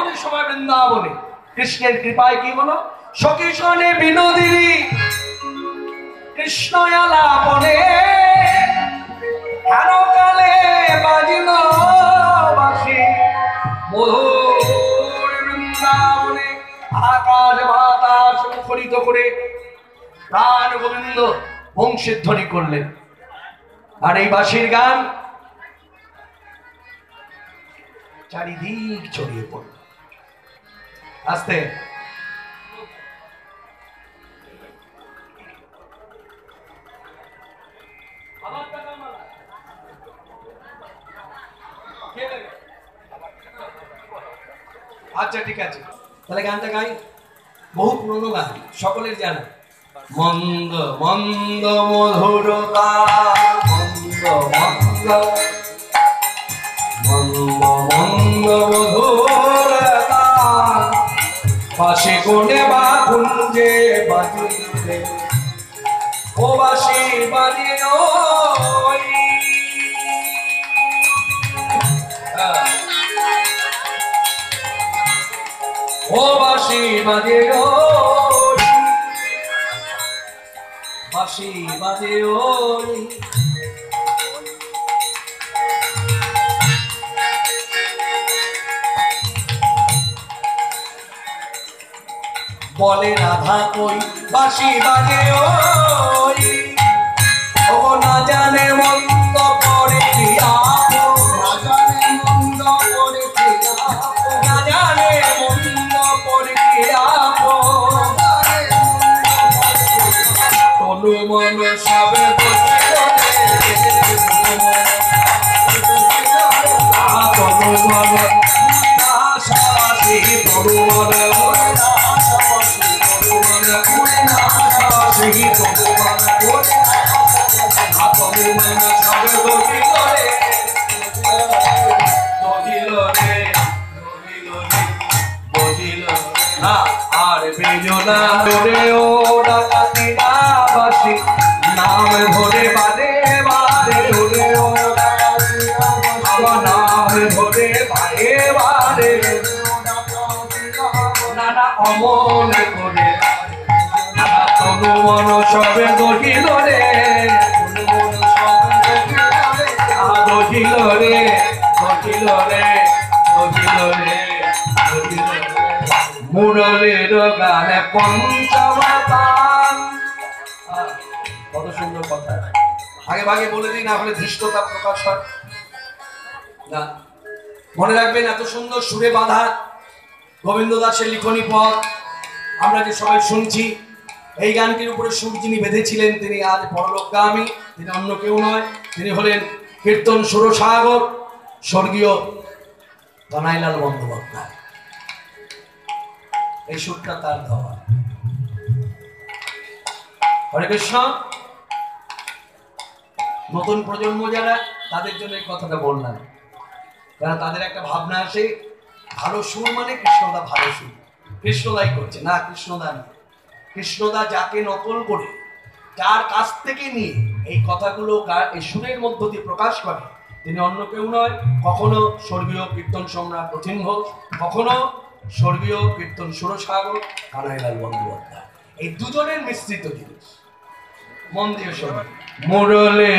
এমনই সময় বৃন্দাবনে কৃষ্ণের কৃপায় কি হলো, সখী শোনে বিনোদিনী কৃষ্ণ আলাপনে হেন কালে বাজিল বাঁশি মধুর বৃন্দাবনে। আকাশ বাতাস মুখরিত করে প্রাণ গোবিন্দ বংশীধ্বনি করলেন। আর এই বাঁশির গান চারিদিক ছড়িয়ে পড়ল। আস্তে আচ্ছা ঠিক আছে, তাহলে গানটা গাই। বহু পুরনো গান, সকলের জানা। মন্দ মন্দ মধুরতা মন্দ মন্দ মন্দ মন্দ মধুরতা পাশে কোণে বা কুঞ্জে বাজিলে ও বাঁশি বাজিল ও বাঁশি বাজিল বাঁশি বাজে ওই বলে রাধা কই বাঁশি বাজে ওই ও না জানে মন্দ করে কি আপন, না জানে মন্দ করে কি আপন, না জানে মন্দ করে কি আপন। তনু মন সবে তনু মন আশাবাসী তনু মন আশাবাসী তনু মন আশাবাসী তনু মন তনু মন সবে দোষী করে দোষিল রে দোষিল রে দোষিল না আর বেজনা রে ও ডাকাতি না বাঁশি নাম ধরে বারে বারে ধরে ও আমার নাম ধরে বারে বারে নানা অমন করে নানা তনু মন সবে দোষিল রে দোষিল রে দোষিল রে দোষিল রে দোষিল রে মুরলীর গানে পঞ্চমতান। কত সুন্দর কথা, আগে ভাগে বলে দিই না হলে ধৃষ্টতা প্রকাশ হয় না। মনে রাখবেন এত সুন্দর সুরে বাঁধা গোবিন্দ দাসের লিখনী পথ আমরা যে সবাই শুনছি, এই গানটির উপরে সুর যিনি বেঁধেছিলেন তিনি আজ পরলোকগামী, তিনি অন্য কেউ নয়, তিনি হলেন কীর্তন সুরসাগর স্বর্গীয় কানাইলাল বন্দ্যোপাধ্যায়। এই সুরটা তার ধরা। হরে কৃষ্ণ। নতুন প্রজন্ম যারা, তাদের জন্য এই কথাটা বললাম, কারণ তাদের একটা ভাবনা আসে ভালো সুর মানে কৃষ্ণদা ভালো সুর, কৃষ্ণদাই করছে না, কৃষ্ণদা নয়। কৃষ্ণদা যাকে নকল করে, যার কাছ থেকে নিয়ে এই কথাগুলো এই সুরের মধ্য দিয়ে প্রকাশ করে, তিনি অন্য কেউ নয়, কখনো স্বর্গীয় কীর্তন সম্রাট রথীন ঘোষ, কখনো স্বর্গীয় কীর্তন সুরসাগর কানাইলাল বন্দ্যোপাধ্যায়। এই দুজনের মিশ্রিত জিনিস। মন দিয়ে শোনো। মুরলী